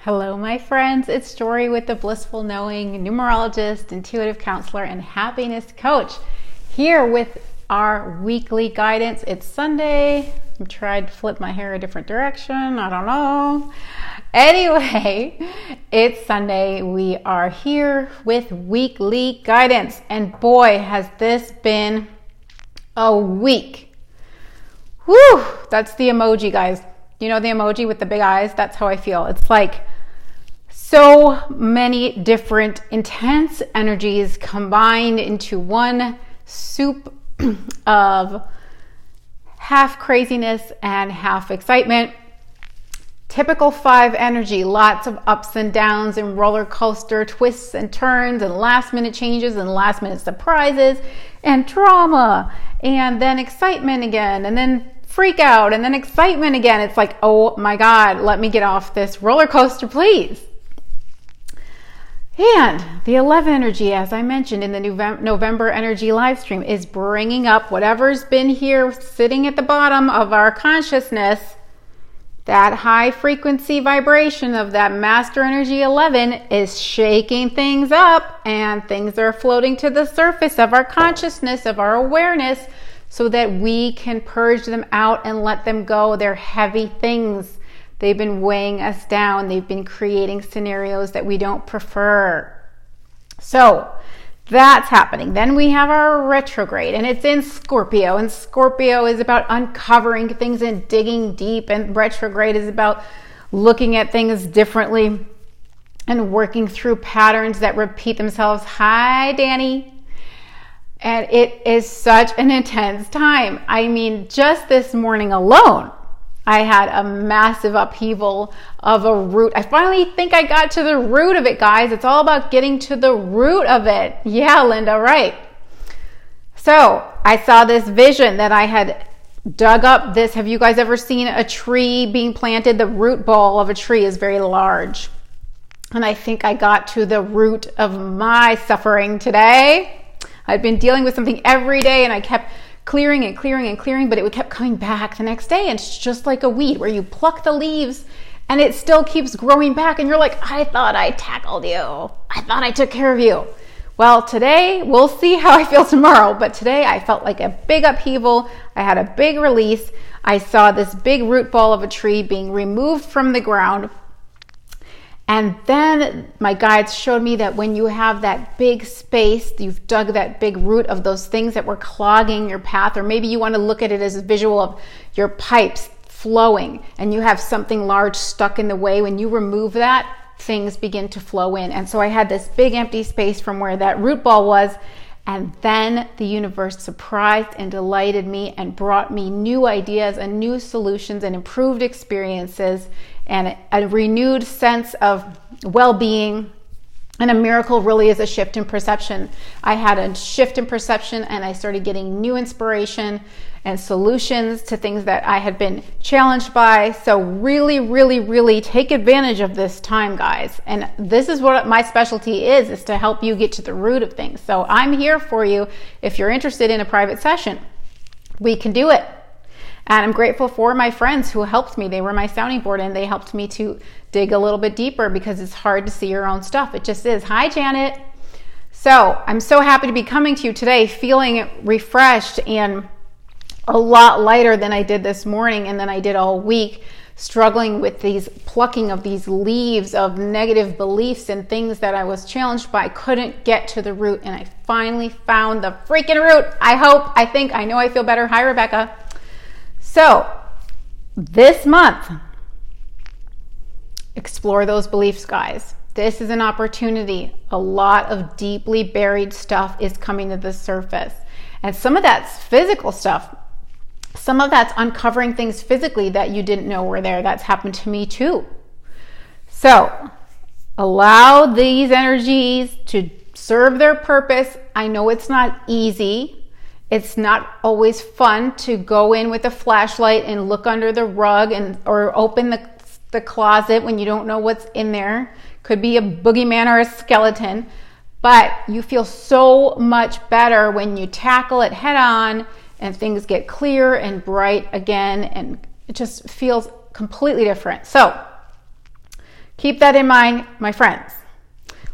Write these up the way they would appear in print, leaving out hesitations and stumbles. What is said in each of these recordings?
Hello, my friends. It's Jory with the Blissful Knowing, numerologist, intuitive counselor, and happiness coach, here with our weekly guidance. It's Sunday. I tried to flip my hair a different direction. I don't know. Anyway, it's Sunday. We are here with weekly guidance. And boy, has this been a week. Whew! That's the emoji, guys. You know the emoji with the big eyes? That's how I feel. It's like so many different intense energies combined into one soup of half craziness and half excitement. Typical 5 energy, lots of ups and downs and roller coaster twists and turns and last minute changes and last minute surprises and drama and then excitement again and then freak out and then excitement again. It's like, oh my God, let me get off this roller coaster, please. And the 11 energy, as I mentioned in the November energy live stream, is bringing up whatever's been here sitting at the bottom of our consciousness. That high frequency vibration of that master energy 11 is shaking things up, and things are floating to the surface of our consciousness, of our awareness, so that we can purge them out and let them go. They're heavy things. They've been weighing us down. They've been creating scenarios that we don't prefer. So that's happening. Then we have our retrograde, and it's in Scorpio. And Scorpio is about uncovering things and digging deep. And retrograde is about looking at things differently and working through patterns that repeat themselves. Hi, Danny. And it is such an intense time. I mean, just this morning alone, I had a massive upheaval of a root. I finally think I got to the root of it, guys. It's all about getting to the root of it. Yeah, Linda, right. So I saw this vision that I had dug up this. Have you guys ever seen a tree being planted? The root ball of a tree is very large. And I think I got to the root of my suffering today. I'd been dealing with something every day, and I kept clearing and clearing and clearing, but it kept coming back the next day. And it's just like a weed where you pluck the leaves and it still keeps growing back. And you're like, I thought I tackled you. I thought I took care of you. Well, today, we'll see how I feel tomorrow. But today I felt like a big upheaval. I had a big release. I saw this big root ball of a tree being removed from the ground. And then my guides showed me that when you have that big space, you've dug that big root of those things that were clogging your path, or maybe you want to look at it as a visual of your pipes flowing and you have something large stuck in the way. When you remove that, things begin to flow in. And so I had this big empty space from where that root ball was. And then the universe surprised and delighted me and brought me new ideas and new solutions and improved experiences and a renewed sense of well-being. And a miracle really is a shift in perception. I had a shift in perception, and I started getting new inspiration and solutions to things that I had been challenged by. So really, really, really take advantage of this time, guys. And this is what my specialty is to help you get to the root of things. So I'm here for you. If you're interested in a private session, we can do it. And I'm grateful for my friends who helped me. They were my sounding board, and they helped me to dig a little bit deeper because it's hard to see your own stuff. It just is. Hi, Janet. So I'm so happy to be coming to you today feeling refreshed and a lot lighter than I did this morning and than I did all week, struggling with these plucking of these leaves of negative beliefs and things that I was challenged by. I couldn't get to the root, and I finally found the freaking root. I know I feel better. Hi, Rebecca. So this month, explore those beliefs, guys. This is an opportunity. A lot of deeply buried stuff is coming to the surface. And some of that's physical stuff. Some of that's uncovering things physically that you didn't know were there. That's happened to me too. So allow these energies to serve their purpose. I know it's not easy. It's not always fun to go in with a flashlight and look under the rug or open the closet when you don't know what's in there. Could be a boogeyman or a skeleton. But you feel so much better when you tackle it head on and things get clear and bright again, and it just feels completely different. So keep that in mind, my friends.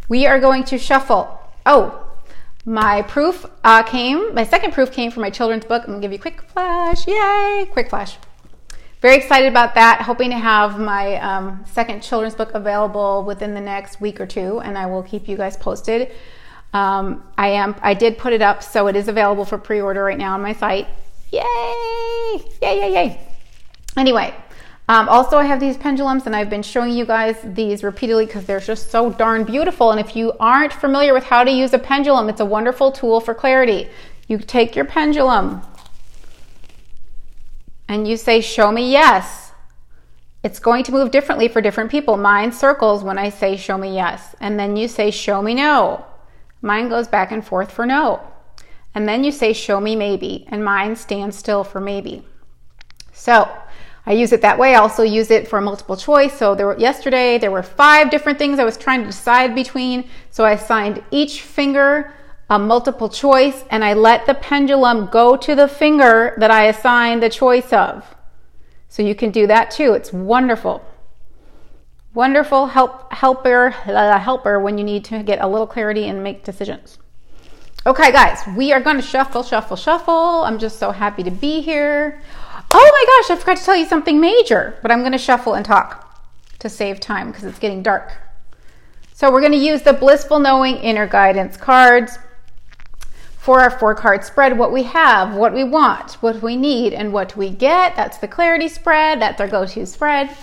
We are going to shuffle. Oh, my second proof came from my children's book. I'm gonna give you a quick flash. Yay, quick flash. Very excited about that. Hoping to have my second children's book available within the next week or two, and I will keep you guys posted. I did put it up, so it is available for pre-order right now on my site. Yay! Yay, yay, yay. Anyway, also I have these pendulums, and I've been showing you guys these repeatedly because they're just so darn beautiful. And if you aren't familiar with how to use a pendulum, it's a wonderful tool for clarity. You take your pendulum and you say, show me yes. It's going to move differently for different people. Mine circles when I say show me yes. And then you say show me no. Mine goes back and forth for no. And then you say show me maybe. And mine stands still for maybe. So I use it that way. I also use it for multiple choice. So yesterday there were 5 different things I was trying to decide between. So I assigned each finger a multiple choice, and I let the pendulum go to the finger that I assigned the choice of. So you can do that too. It's wonderful. Wonderful helper when you need to get a little clarity and make decisions. Okay, guys, we are going to shuffle. I'm just so happy to be here. Oh my gosh, I forgot to tell you something major, but I'm going to shuffle and talk to save time because it's getting dark. So we're going to use the Blissful Knowing Inner Guidance cards for our 4-card spread. What we have, what we want, what we need, and what we get. That's the clarity spread. That's our go-to spread.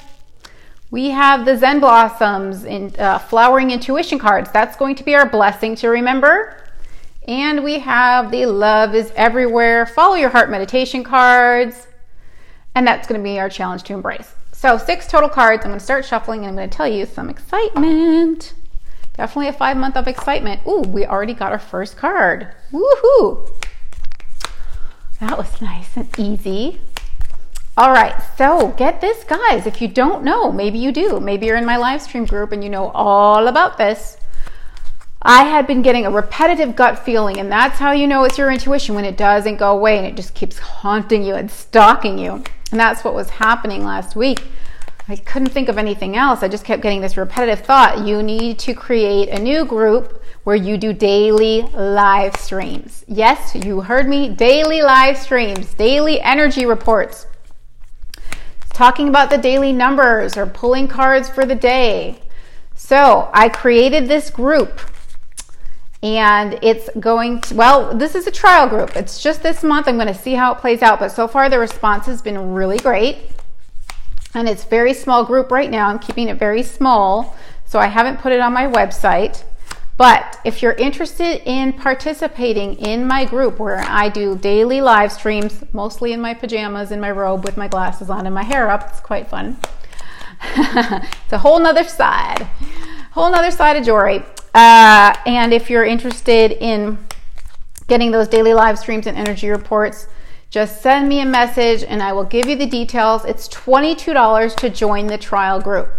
We have the Zen Blossoms in Flowering Intuition cards. That's going to be our blessing to remember. And we have the Love is Everywhere, Follow Your Heart meditation cards. And that's going to be our challenge to embrace. So 6 total cards. I'm going to start shuffling and I'm going to tell you some excitement. Definitely a 5-month of excitement. Ooh, we already got our first card. Woohoo! That was nice and easy. All right, so get this, guys. If you don't know, maybe you do. Maybe you're in my live stream group and you know all about this. I had been getting a repetitive gut feeling, and that's how you know it's your intuition, when it doesn't go away and it just keeps haunting you and stalking you. And that's what was happening last week. I couldn't think of anything else. I just kept getting this repetitive thought. You need to create a new group where you do daily live streams. Yes, you heard me. Daily live streams, daily energy reports, talking about the daily numbers or pulling cards for the day. So I created this group, and it's going to, well, this is a trial group. It's just this month. I'm going to see how it plays out. But so far the response has been really great. And it's a very small group right now. I'm keeping it very small, so I haven't put it on my website. But if you're interested in participating in my group where I do daily live streams, mostly in my pajamas, in my robe with my glasses on and my hair up, it's quite fun. It's a whole nother side of Jory. And if you're interested in getting those daily live streams and energy reports, just send me a message and I will give you the details. It's $22 to join the trial group.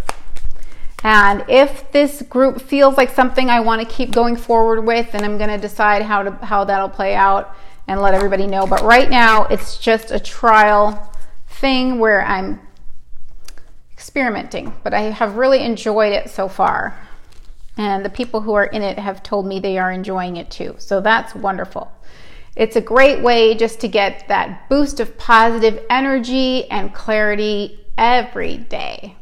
And if this group feels like something I want to keep going forward with, then I'm going to decide how that'll play out and let everybody know. But right now, it's just a trial thing where I'm experimenting. But I have really enjoyed it so far. And the people who are in it have told me they are enjoying it too. So that's wonderful. It's a great way just to get that boost of positive energy and clarity every day.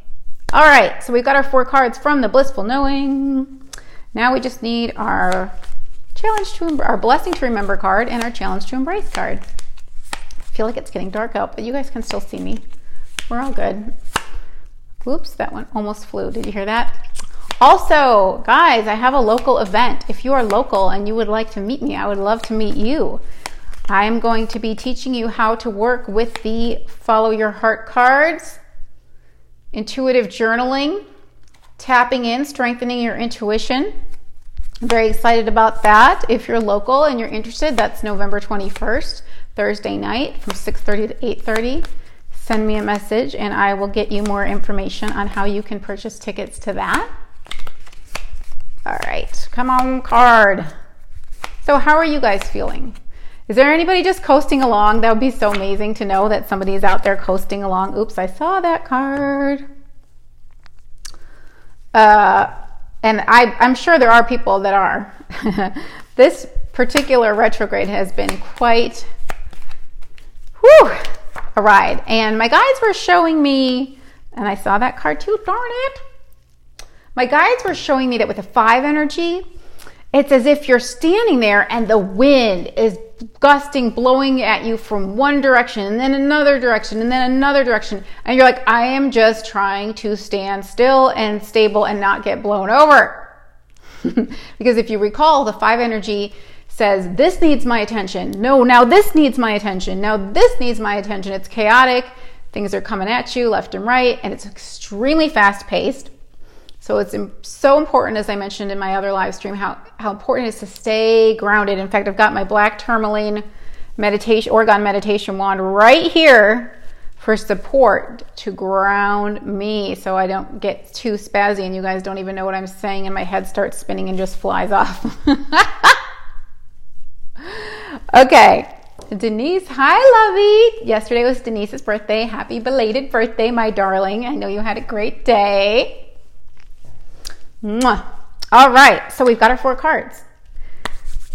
All right, so we've got our 4 cards from the Blissful Knowing. Now we just need our our Blessing to Remember card and our Challenge to Embrace card. I feel like it's getting dark out, but you guys can still see me. We're all good. Oops, that one almost flew. Did you hear that? Also, guys, I have a local event. If you are local and you would like to meet me, I would love to meet you. I am going to be teaching you how to work with the Follow Your Heart cards, intuitive journaling, tapping in, strengthening your intuition. I'm very excited about that. If you're local and you're interested, that's November 21st, Thursday night from 6:30 to 8:30. Send me a message and I will get you more information on how you can purchase tickets to that. All right, come on, card. So how are you guys feeling? Is there anybody just coasting along? That would be so amazing to know that somebody's out there coasting along. Oops, I saw that card. And I'm sure there are people that are. This particular retrograde has been quite a ride. And my guides were showing me, and I saw that card too, darn it. My guides were showing me that with the 5 energy, it's as if you're standing there and the wind is gusting, blowing at you from one direction and then another direction and then another direction. And you're like, I am just trying to stand still and stable and not get blown over. Because if you recall, the 5 energy says, this needs my attention. No, now this needs my attention. Now this needs my attention. It's chaotic. Things are coming at you left and right, and it's extremely fast paced. So it's so important, as I mentioned in my other live stream, how important it is to stay grounded. In fact, I've got my black tourmaline Oregon meditation wand right here for support to ground me so I don't get too spazzy and you guys don't even know what I'm saying and my head starts spinning and just flies off. Okay, Denise, hi lovey. Yesterday was Denise's birthday. Happy belated birthday, my darling. I know you had a great day. Mwah. All right, so we've got our 4 cards.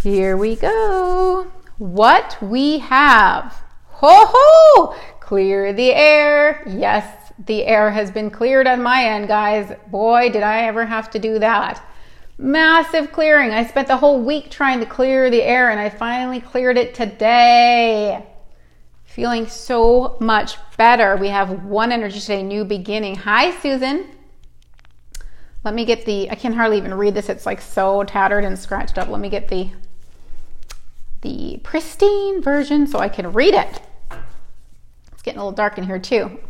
Here we go. What we have. Ho ho! Clear the air. Yes, the air has been cleared on my end, guys. Boy, did I ever have to do that. Massive clearing. I spent the whole week trying to clear the air and I finally cleared it today. Feeling so much better. We have 1 energy today, new beginning. Hi, Susan. Let me get I can hardly even read this. It's like so tattered and scratched up. Let me get the pristine version so I can read it. It's getting a little dark in here too.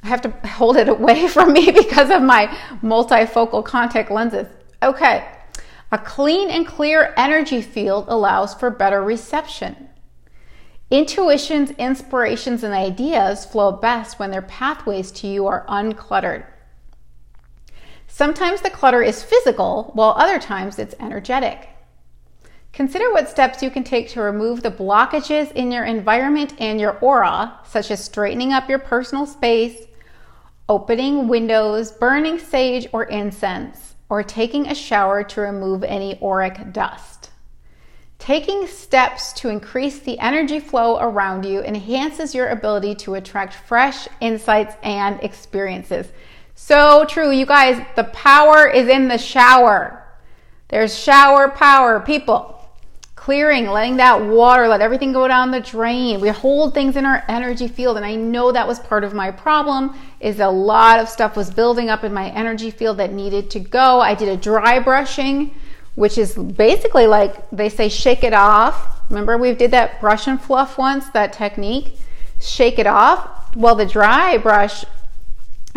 I have to hold it away from me because of my multifocal contact lenses. Okay. A clean and clear energy field allows for better reception. Intuitions, inspirations, and ideas flow best when their pathways to you are uncluttered. Sometimes the clutter is physical, while other times it's energetic. Consider what steps you can take to remove the blockages in your environment and your aura, such as straightening up your personal space, opening windows, burning sage or incense, or taking a shower to remove any auric dust. Taking steps to increase the energy flow around you enhances your ability to attract fresh insights and experiences. So true, you guys, the power is in the shower. There's shower power, people. Clearing, letting that water, let everything go down the drain. We hold things in our energy field, and I know that was part of my problem, is a lot of stuff was building up in my energy field that needed to go. I did a dry brushing, which is basically like they say shake it off. Remember we did that brush and fluff once, that technique? Shake it off. Well, the dry brush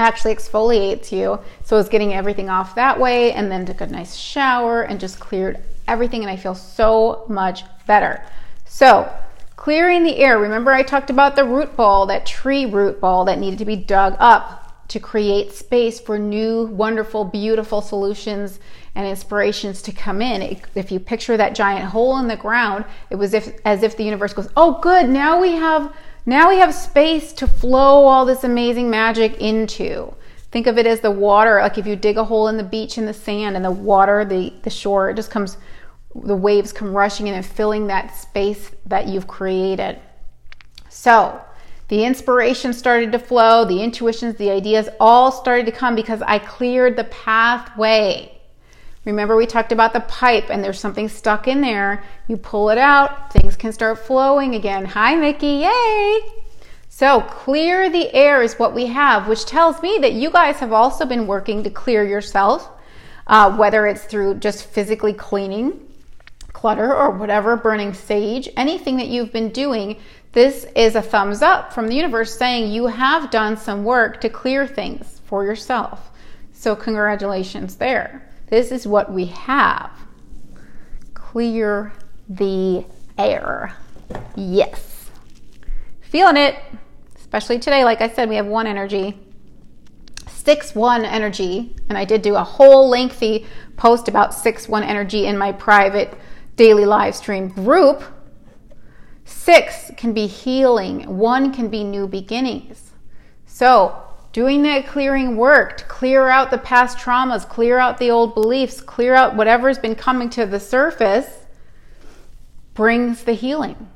actually exfoliates you. So I was getting everything off that way and then took a nice shower and just cleared everything and I feel so much better. So clearing the air. Remember I talked about the root ball, that tree root ball that needed to be dug up to create space for new, wonderful, beautiful solutions and inspirations to come in. If you picture that giant hole in the ground, it was as if the universe goes, oh good, now we have space to flow all this amazing magic into. Think of it as the water, like if you dig a hole in the beach in the sand and the water, the shore, it just comes, the waves come rushing in and filling that space that you've created. So the inspiration started to flow, the intuitions, the ideas all started to come because I cleared the pathway. Remember we talked about the pipe and there's something stuck in there. You pull it out, things can start flowing again. Hi, Mickey, yay! So clear the air is what we have, which tells me that you guys have also been working to clear yourself, whether it's through just physically cleaning clutter or whatever, burning sage, anything that you've been doing. This is a thumbs up from the universe saying you have done some work to clear things for yourself. So congratulations there. This is what we have. Clear the air. Yes. Feeling it. Especially today, like I said, we have 1 energy. 6-1 energy. And I did do a whole lengthy post about 6-1 energy in my private daily live stream group. 6 can be healing. 1 can be new beginnings. So Doing that clearing work to clear out the past traumas, clear out the old beliefs, clear out whatever's been coming to the surface, brings the healing.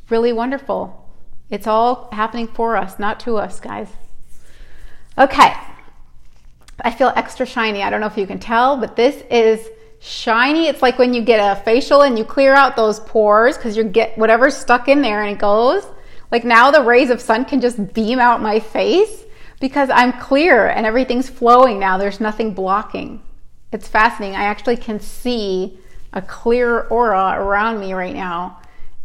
Really wonderful. It's all happening for us, not to us, guys. Okay. I feel extra shiny. I don't know if you can tell, but this is shiny. It's like when you get a facial and you clear out those pores because you get whatever's stuck in there and it goes. Like now the rays of sun can just beam out my face because I'm clear and everything's flowing now. There's nothing blocking. It's fascinating. I actually can see a clear aura around me right now.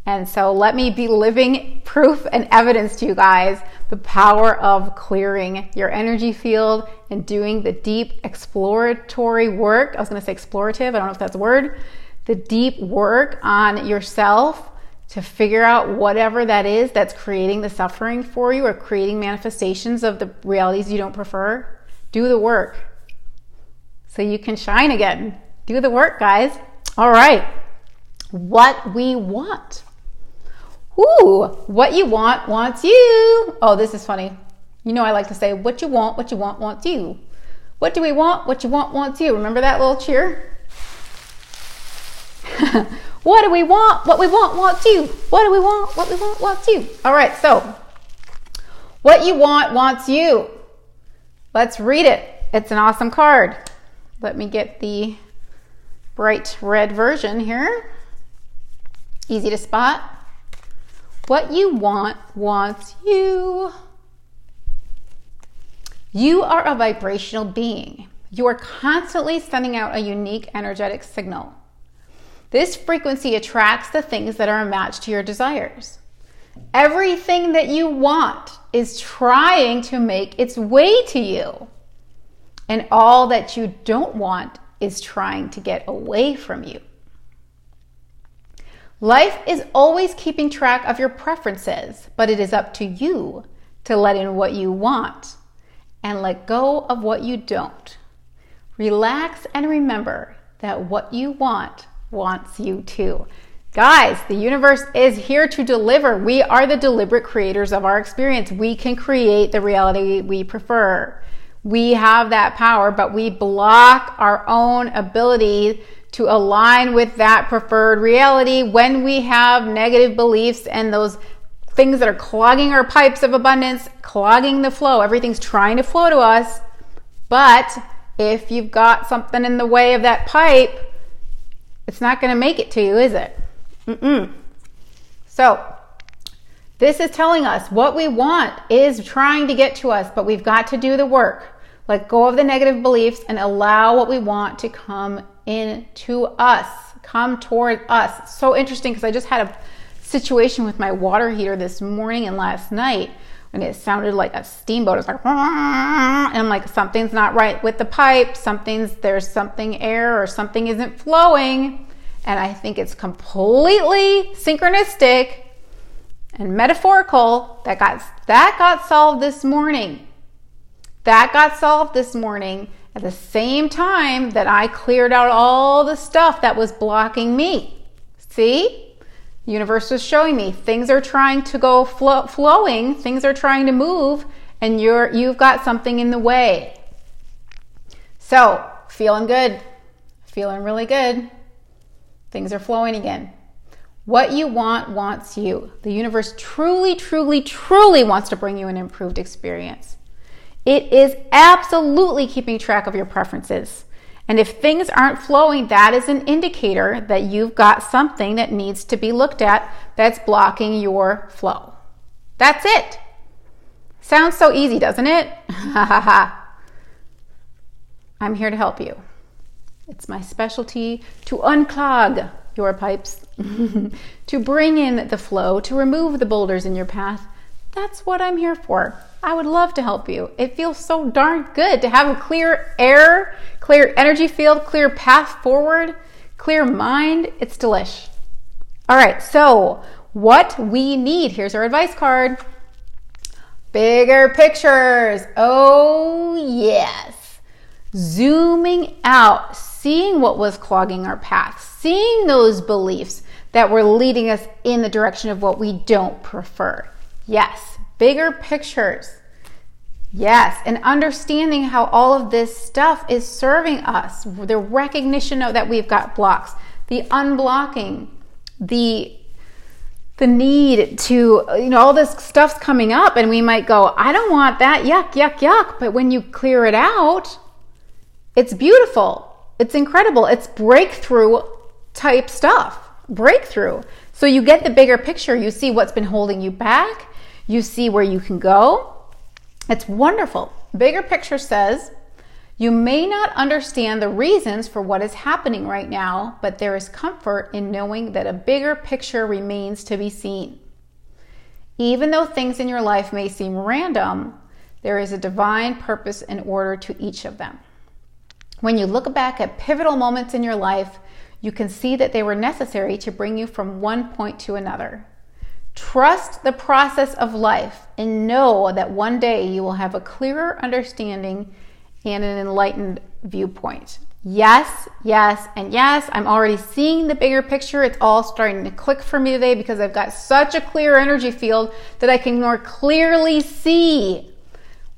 And so let me be living proof and evidence to you guys the power of clearing your energy field and doing the deep exploratory work. I was going to say explorative. I don't know if that's a word. The deep work on yourself to figure out whatever that is that's creating the suffering for you or creating manifestations of the realities you don't prefer. Do the work so you can shine again. Do the work, guys. All right. What we want. Ooh, what you want wants you. Oh, this is funny. You know I like to say, what you want wants you. What do we want? What you want wants you. Remember that little cheer? What do we want? What we want wants you. What do we want? What we want wants you. All right, so what you want wants you. Let's read it. It's an awesome card. Let me get the bright red version here. Easy to spot. What you want wants you. You are a vibrational being. You are constantly sending out a unique energetic signal. This frequency attracts the things that are a match to your desires. Everything that you want is trying to make its way to you. And all that you don't want is trying to get away from you. Life is always keeping track of your preferences, but it is up to you to let in what you want and let go of what you don't. Relax and remember that what you want wants you too. Guys, the universe is here to deliver. We are the deliberate creators of our experience. We can create the reality we prefer. We have that power, but we block our own ability to align with that preferred reality when we have negative beliefs and those things that are clogging our pipes of abundance, clogging the flow. Everything's trying to flow to us. But if you've got something in the way of that pipe, it's not going to make it to you, is it? So this is telling us what we want is trying to get to us, but we've got to do the work. Let go of the negative beliefs and allow what we want to come into us, come toward us. So interesting because I just had a situation with my water heater this morning and last night and it sounded like a steamboat. It's like, and I'm like, something's not right with the pipe. There's something air or something isn't flowing. And I think it's completely synchronistic and metaphorical that got solved this morning. That got solved this morning at the same time that I cleared out all the stuff that was blocking me. See? The universe was showing me things are trying to go flowing, things are trying to move, and you've got something in the way. So, feeling good, feeling really good. Things are flowing again. What you want wants you. The universe truly, truly, truly wants to bring you an improved experience. It is absolutely keeping track of your preferences. And if things aren't flowing, that is an indicator that you've got something that needs to be looked at that's blocking your flow. That's it. Sounds so easy, doesn't it? I'm here to help you. It's my specialty to unclog your pipes, to bring in the flow, to remove the boulders in your path. That's what I'm here for. I would love to help you. It feels so darn good to have a clear air, clear energy field, clear path forward, clear mind. It's delish. All right, so what we need, here's our advice card. Bigger pictures. Oh, yes. Zooming out, seeing what was clogging our path, seeing those beliefs that were leading us in the direction of what we don't prefer. Yes, bigger pictures. Yes, and understanding how all of this stuff is serving us, the recognition of that we've got blocks, the unblocking, the need to, all this stuff's coming up and we might go, I don't want that, yuck, yuck, yuck. But when you clear it out, it's beautiful. It's incredible. It's breakthrough type stuff. Breakthrough. So you get the bigger picture. You see what's been holding you back. You see where you can go. It's wonderful. Bigger picture says, you may not understand the reasons for what is happening right now, but there is comfort in knowing that a bigger picture remains to be seen. Even though things in your life may seem random, there is a divine purpose and order to each of them. When you look back at pivotal moments in your life, you can see that they were necessary to bring you from one point to another. Trust the process of life and know that one day you will have a clearer understanding and an enlightened viewpoint. Yes, yes, and yes. I'm already seeing the bigger picture. It's all starting to click for me today because I've got such a clear energy field that I can more clearly see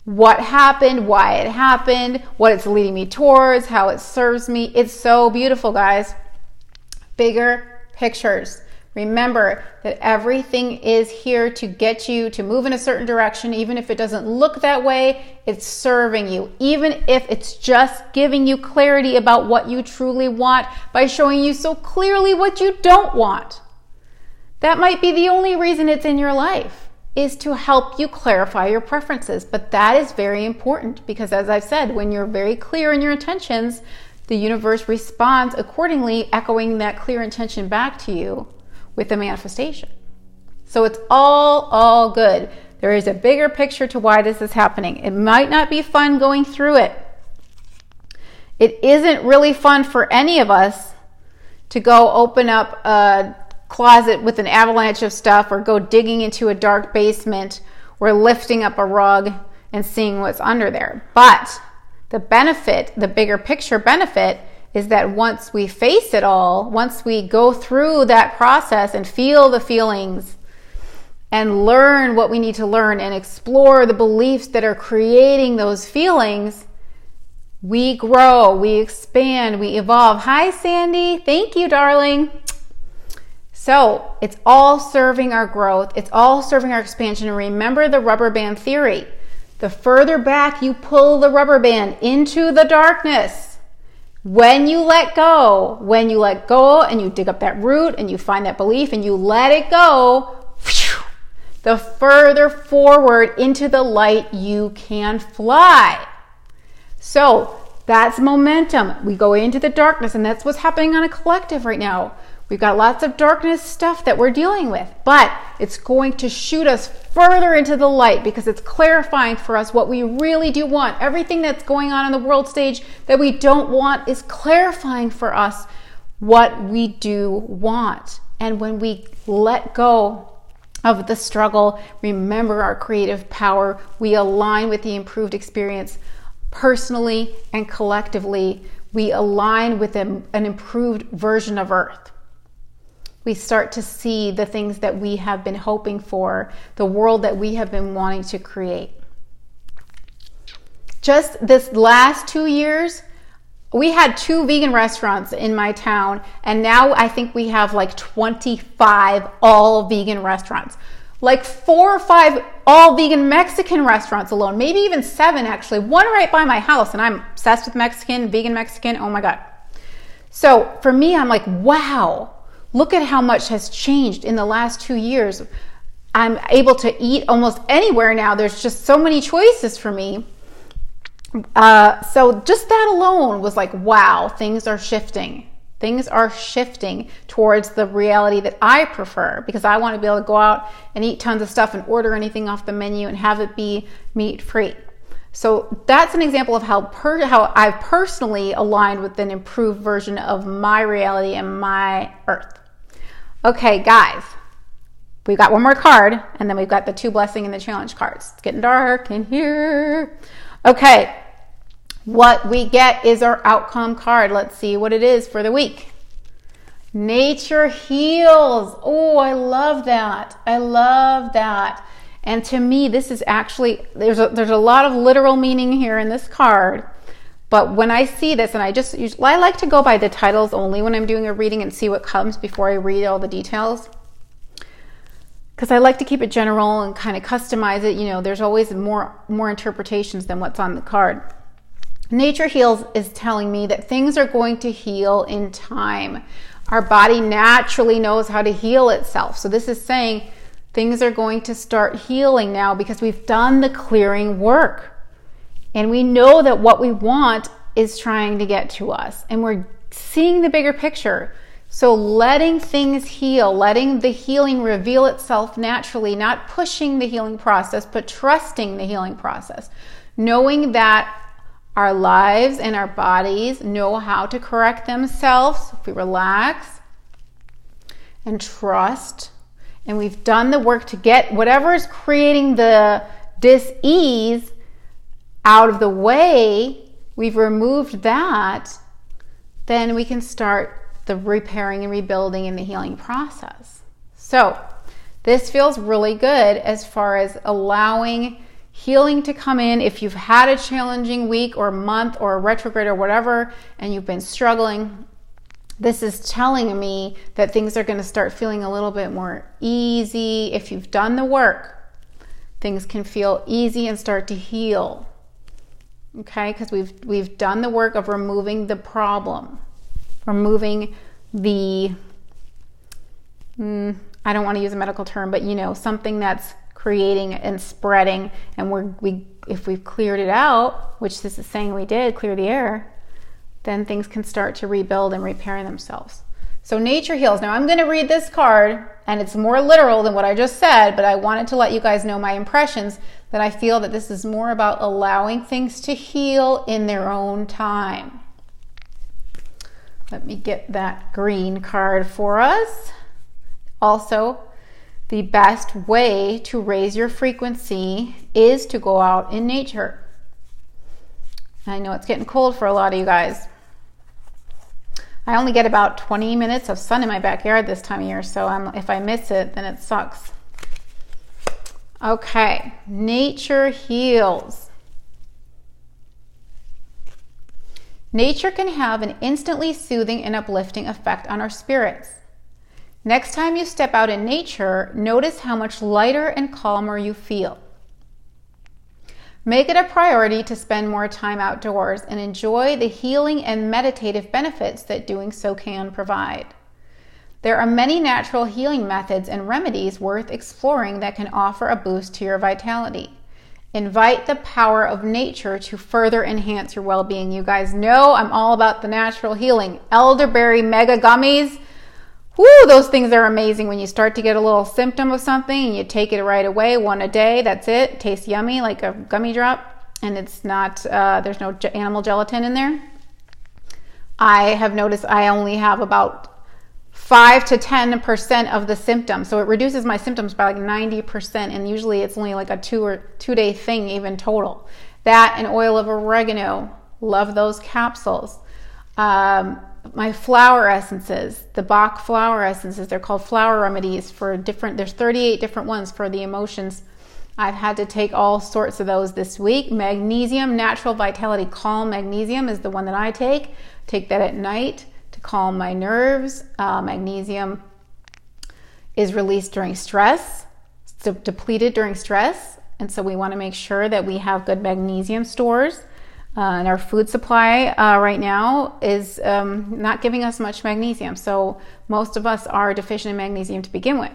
what happened, why it happened, what it's leading me towards, how it serves me. It's so beautiful, guys. Bigger pictures. Remember that everything is here to get you to move in a certain direction. Even if it doesn't look that way, it's serving you. Even if it's just giving you clarity about what you truly want by showing you so clearly what you don't want. That might be the only reason it's in your life, is to help you clarify your preferences. But that is very important because, as I've said, when you're very clear in your intentions, the universe responds accordingly, echoing that clear intention back to you with the manifestation. So it's all good. There is a bigger picture to why this is happening. It might not be fun going through it. It isn't really fun for any of us to go open up a closet with an avalanche of stuff or go digging into a dark basement or lifting up a rug and seeing what's under there. But the benefit, the bigger picture benefit, is that once we face it all, once we go through that process and feel the feelings and learn what we need to learn and explore the beliefs that are creating those feelings, we grow, we expand, we evolve. Hi, Sandy. Thank you, darling. So it's all serving our growth. It's all serving our expansion. And remember the rubber band theory. The further back you pull the rubber band into the darkness, when you let go and you dig up that root and you find that belief and you let it go, the further forward into the light you can fly. So that's momentum. We go into the darkness, and that's what's happening on a collective right now. We've got lots of darkness stuff that we're dealing with, but it's going to shoot us further into the light because it's clarifying for us what we really do want. Everything that's going on the world stage that we don't want is clarifying for us what we do want. And when we let go of the struggle, remember our creative power, we align with the improved experience personally and collectively. We align with an improved version of Earth. We start to see the things that we have been hoping for, the world that we have been wanting to create. Just this last 2 years, we had 2 vegan restaurants in my town, and now I think we have like 25 all vegan restaurants. Like 4 or 5 all vegan Mexican restaurants alone, maybe even 7 actually. One right by my house, and I'm obsessed with Mexican, vegan Mexican, oh my God. So for me, I'm like, wow. Look at how much has changed in the last 2 years. I'm able to eat almost anywhere now. There's just so many choices for me. So just that alone was like, wow, things are shifting. Things are shifting towards the reality that I prefer because I want to be able to go out and eat tons of stuff and order anything off the menu and have it be meat-free. So that's an example of how I've personally aligned with an improved version of my reality and my Earth. Okay, guys, we've got one more card, and then we've got the 2 blessing and the challenge cards. It's getting dark in here. Okay, what we get is our outcome card. Let's see what it is for the week. Nature heals. Oh, I love that. I love that. And to me, this is actually, there's a lot of literal meaning here in this card. But when I see this, and I like to go by the titles only when I'm doing a reading and see what comes before I read all the details. Because I like to keep it general and kind of customize it. You know, there's always more interpretations than what's on the card. Nature Heals is telling me that things are going to heal in time. Our body naturally knows how to heal itself. So this is saying things are going to start healing now because we've done the clearing work. And we know that what we want is trying to get to us. And we're seeing the bigger picture. So letting things heal, letting the healing reveal itself naturally, not pushing the healing process, but trusting the healing process. Knowing that our lives and our bodies know how to correct themselves if we relax and trust. And we've done the work to get whatever is creating the dis-ease out of the way. We've removed that. Then we can start the repairing and rebuilding and the healing process. So this feels really good as far as allowing healing to come in. If you've had a challenging week or month or a retrograde or whatever, and you've been struggling, this is telling me that things are going to start feeling a little bit more easy. If you've done the work, things can feel easy and start to heal. Okay, because we've done the work of removing the problem, removing the, I don't want to use a medical term, but you know, something that's creating and spreading. And if we've cleared it out, which this is saying we did, clear the air, then things can start to rebuild and repair themselves. So Nature Heals. Now I'm going to read this card, and it's more literal than what I just said, but I wanted to let you guys know my impressions, that I feel that this is more about allowing things to heal in their own time. Let me get that green card for us. Also, the best way to raise your frequency is to go out in nature. I know it's getting cold for a lot of you guys. I only get about 20 minutes of sun in my backyard this time of year, so if I miss it, then it sucks. Okay, Nature Heals. Nature can have an instantly soothing and uplifting effect on our spirits. Next time you step out in nature, notice how much lighter and calmer you feel. Make it a priority to spend more time outdoors and enjoy the healing and meditative benefits that doing so can provide. There are many natural healing methods and remedies worth exploring that can offer a boost to your vitality. Invite the power of nature to further enhance your well-being. You guys know I'm all about the natural healing. Elderberry mega gummies. Woo, those things are amazing. When you start to get a little symptom of something and you take it right away, one a day, that's it. Tastes yummy like a gummy drop, and it's not, there's no animal gelatin in there. I have noticed I only have about 5 to 10% of the symptoms. So it reduces my symptoms by like 90%, and usually it's only like a 2-day thing even total. That and oil of oregano, love those capsules. My flower essences, the Bach flower essences, they're called flower remedies for there's 38 different ones for the emotions. I've had to take all sorts of those this week. Magnesium, Natural Vitality Calm Magnesium is the one that I take. Take that at night to calm my nerves. Magnesium is released during stress, it's depleted during stress. And so we want to make sure that we have good magnesium stores. And our food supply right now is not giving us much magnesium. So most of us are deficient in magnesium to begin with.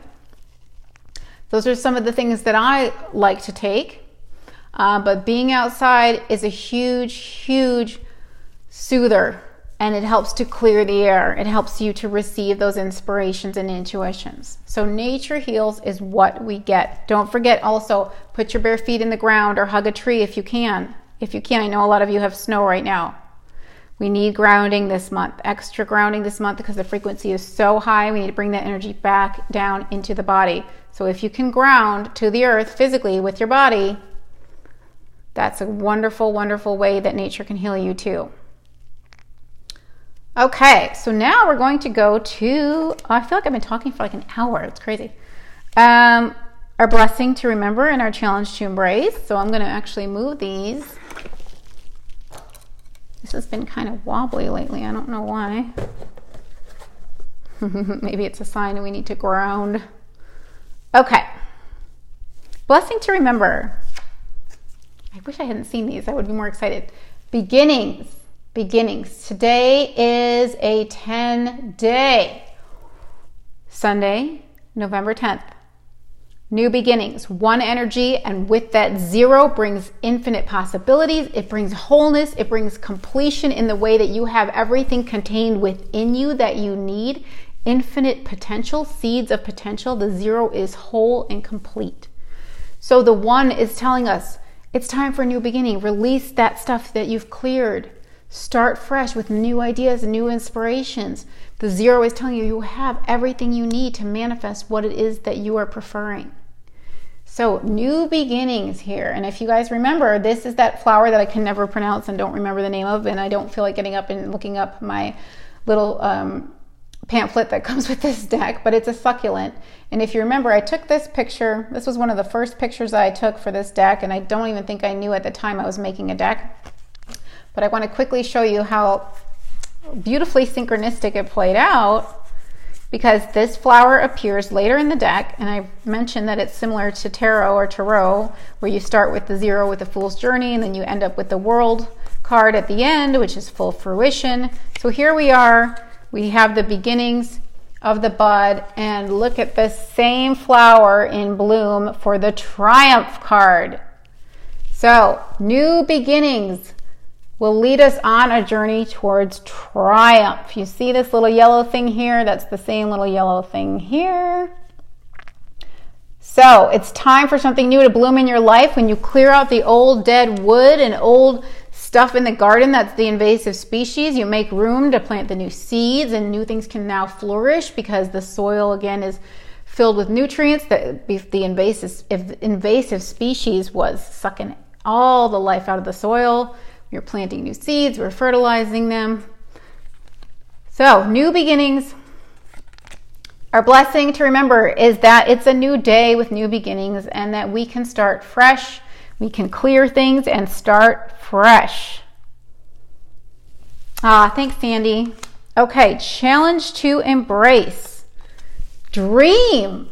Those are some of the things that I like to take. But being outside is a huge, huge soother. And it helps to clear the air. It helps you to receive those inspirations and intuitions. So Nature Heals is what we get. Don't forget also, put your bare feet in the ground or hug a tree if you can. If you can, I know a lot of you have snow right now. We need grounding this month, extra grounding this month because the frequency is so high. We need to bring that energy back down into the body. So if you can ground to the earth physically with your body, that's a wonderful, wonderful way that nature can heal you too. Okay, so now we're going to go to, I feel like I've been talking for like an hour. It's crazy. our blessing to remember and our challenge to embrace. So I'm going to actually move these. This has been kind of wobbly lately. I don't know why. Maybe it's a sign that we need to ground. Okay. Blessing to remember. I wish I hadn't seen these. I would be more excited. Beginnings. Beginnings. Today is a 10-day. Sunday, November 10th. New beginnings, one energy, and with that 0 brings infinite possibilities. It brings wholeness. It brings completion in the way that you have everything contained within you that you need. Infinite potential, seeds of potential. The 0 is whole and complete. So the 1 is telling us it's time for a new beginning. Release that stuff that you've cleared. Start fresh with new ideas and new inspirations. The 0 is telling you you have everything you need to manifest what it is that you are preferring. So new beginnings here. And if you guys remember, this is that flower that I can never pronounce and don't remember the name of, and I don't feel like getting up and looking up my little pamphlet that comes with this deck, but it's a succulent. And if you remember, I took this picture. This was one of the first pictures I took for this deck, and I don't even think I knew at the time I was making a deck. But I want to quickly show you how beautifully synchronistic it played out, because this flower appears later in the deck, and I mentioned that it's similar to tarot, where you start with the 0 with the Fool's Journey, and then you end up with the World card at the end, which is full fruition. So here we are. We have the beginnings of the bud, and look at this same flower in bloom for the Triumph card. So new beginnings will lead us on a journey towards triumph. You see this little yellow thing here? That's the same little yellow thing here. So it's time for something new to bloom in your life. When you clear out the old dead wood and old stuff in the garden, that's the invasive species, you make room to plant the new seeds, and new things can now flourish because the soil again is filled with nutrients that the invasive species was sucking all the life out of the soil. You're planting new seeds, we're fertilizing them. So, new beginnings. Our blessing to remember is that it's a new day with new beginnings, and that we can start fresh. We can clear things and start fresh. Thanks, Sandy. Okay, challenge to embrace. Dream.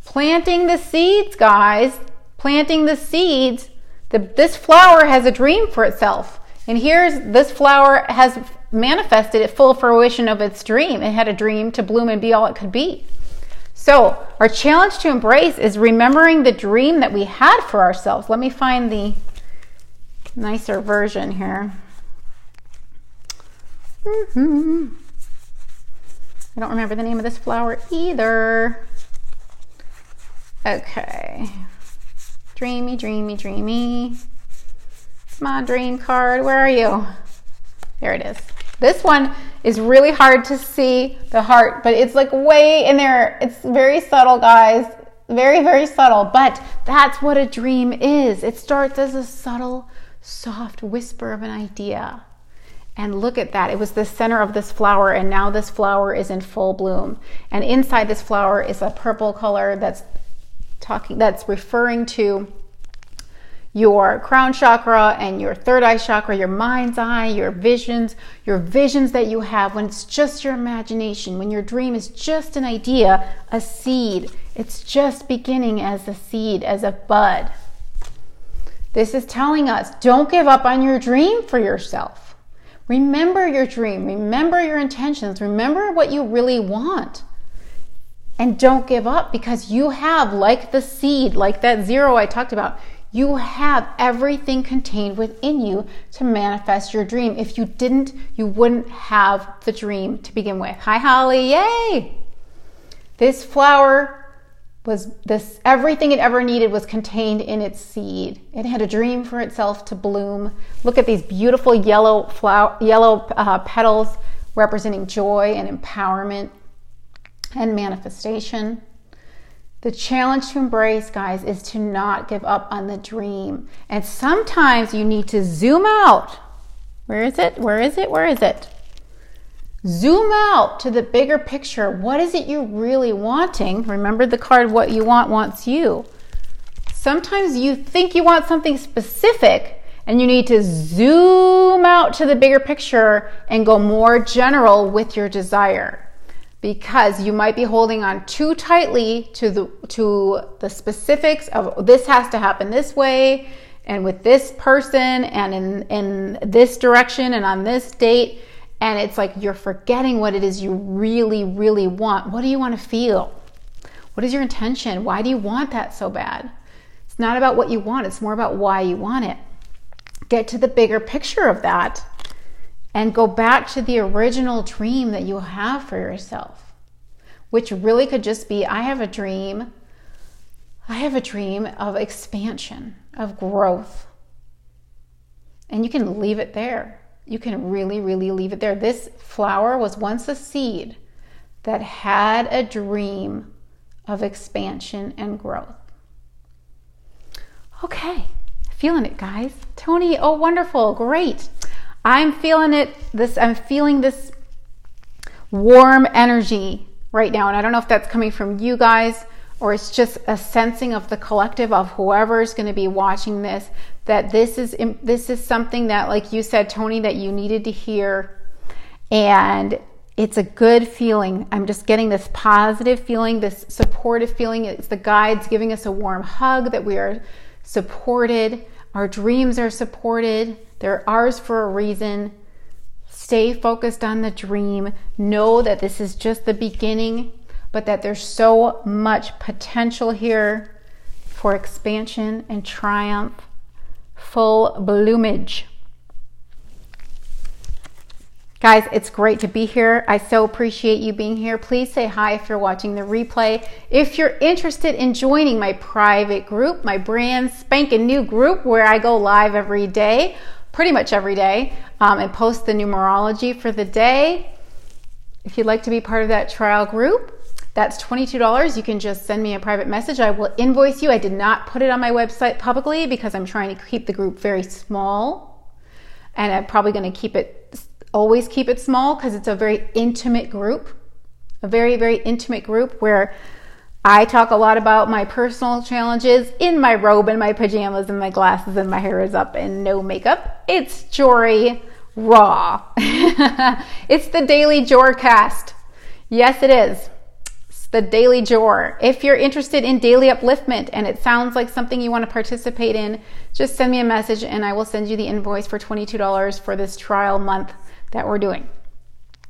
Planting the seeds, guys. Planting the seeds. This flower has a dream for itself. And this flower has manifested at full fruition of its dream. It had a dream to bloom and be all it could be. So our challenge to embrace is remembering the dream that we had for ourselves. Let me find the nicer version here. I don't remember the name of this flower either. Okay. Dreamy, dreamy, dreamy. It's my dream card. Where are you? There it is. This one is really hard to see the heart, but it's like way in there. It's very subtle, guys. Very, very subtle. But that's what a dream is. It starts as a subtle, soft whisper of an idea. And look at that. It was the center of this flower, and now this flower is in full bloom. And inside this flower is a purple color that's referring to your crown chakra and your third eye chakra, your mind's eye, your visions that you have when it's just your imagination, when your dream is just an idea, a seed. It's just beginning as a seed, as a bud. This is telling us, don't give up on your dream for yourself. Remember your dream, remember your intentions, remember what you really want. And don't give up, because you have, like the seed, like that 0 I talked about, you have everything contained within you to manifest your dream. If you didn't, you wouldn't have the dream to begin with. Hi, Holly. Yay! This flower everything it ever needed was contained in its seed. It had a dream for itself to bloom. Look at these beautiful yellow petals representing joy and empowerment and manifestation. The challenge to embrace, guys, is to not give up on the dream. And sometimes you need to zoom out. Where is it? Where is it? Where is it? Zoom out to the bigger picture. What is it you're really wanting? Remember the card, what you want wants you. Sometimes you think you want something specific and you need to zoom out to the bigger picture and go more general with your desire, because you might be holding on too tightly to the specifics of this has to happen this way and with this person and in this direction and on this date. And it's like you're forgetting what it is you really, really want. What do you want to feel? What is your intention? Why do you want that so bad? It's not about what you want. It's more about why you want it. Get to the bigger picture of that and go back to the original dream that you have for yourself, which really could just be, I have a dream of expansion, of growth. And you can leave it there. You can really, really leave it there. This flower was once a seed that had a dream of expansion and growth. Okay, feeling it, guys. Tony, oh, wonderful, great. I'm feeling it. I'm feeling this warm energy right now, and I don't know if that's coming from you guys or it's just a sensing of the collective of whoever's going to be watching this, that this is something that, like you said, Tony, that you needed to hear, and it's a good feeling. I'm just getting this positive feeling, this supportive feeling. It's the guides giving us a warm hug that we are supported. Our dreams are supported. They're ours for a reason. Stay focused on the dream. Know that this is just the beginning, but that there's so much potential here for expansion and triumph, full bloomage. Guys, it's great to be here. I so appreciate you being here. Please say hi if you're watching the replay. If you're interested in joining my private group, my brand spanking new group where I go live every day, pretty much every day, and post the numerology for the day. If you'd like to be part of that trial group, that's $22. You can just send me a private message. I will invoice you. I did not put it on my website publicly because I'm trying to keep the group very small. And I'm probably going to always keep it small because it's a very intimate group. A very, very intimate group where I talk a lot about my personal challenges in my robe and my pajamas and my glasses and my hair is up and no makeup. It's Jory raw. It's the Daily Jorcast. Yes, it is. The Daily Jor. If you're interested in daily upliftment and it sounds like something you want to participate in, just send me a message and I will send you the invoice for $22 for this trial month that we're doing.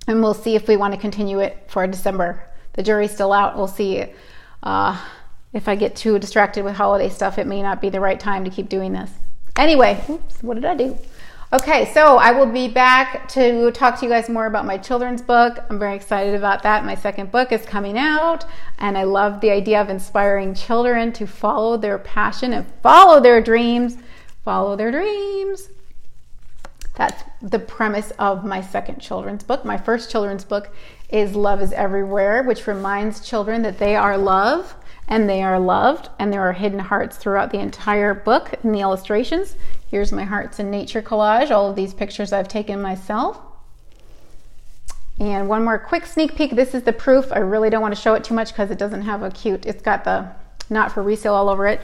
And we'll see if we want to continue it for December. The jury's still out. We'll see. If I get too distracted with holiday stuff, it may not be the right time to keep doing this. Anyway, oops, what did I do? Okay, so I will be back to talk to you guys more about my children's book. I'm very excited about that. My second book is coming out, and I love the idea of inspiring children to follow their passion and follow their dreams. Follow their dreams. That's the premise of my second children's book. My first children's book is Love is Everywhere, which reminds children that they are love and they are loved, and there are hidden hearts throughout the entire book in the illustrations. Here's my Hearts in Nature collage, all of these pictures I've taken myself. And one more quick sneak peek. This is the proof. I really don't want to show it too much because it doesn't have it's got the not for resale all over it.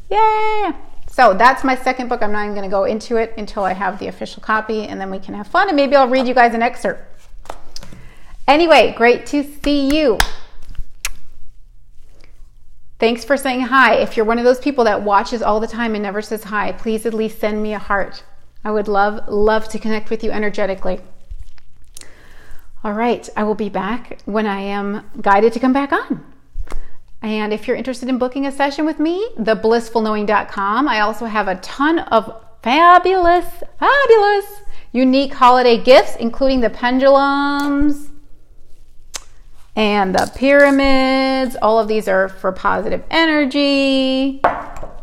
Yay! So that's my second book. I'm not even going to go into it until I have the official copy, and then we can have fun, and maybe I'll read you guys an excerpt. Anyway, great to see you. Thanks for saying hi. If you're one of those people that watches all the time and never says hi, please at least send me a heart. I would love to connect with you energetically. All right, I will be back when I am guided to come back on. And if you're interested in booking a session with me, theblissfulknowing.com. I also have a ton of fabulous, unique holiday gifts, including the pendulums and the pyramids. All of these are for positive energy.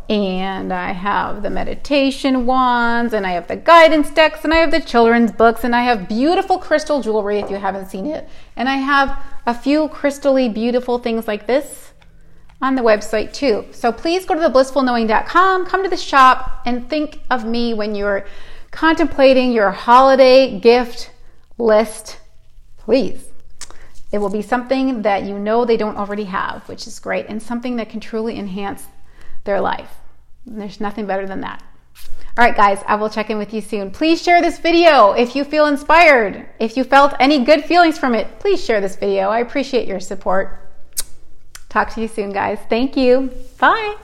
And I have the meditation wands, and I have the guidance decks, and I have the children's books, and I have beautiful crystal jewelry if you haven't seen it. And I have a few crystally beautiful things like this on the website too. So please go to theblissfulknowing.com, come to the shop, and think of me when you're contemplating your holiday gift list please. It will be something that you know they don't already have, which is great, and something that can truly enhance their life. There's nothing better than that. All right, guys, I will check in with you soon. Please share this video if you feel inspired. If you felt any good feelings from it, please share this video. I appreciate your support. Talk to you soon, guys. Thank you. Bye.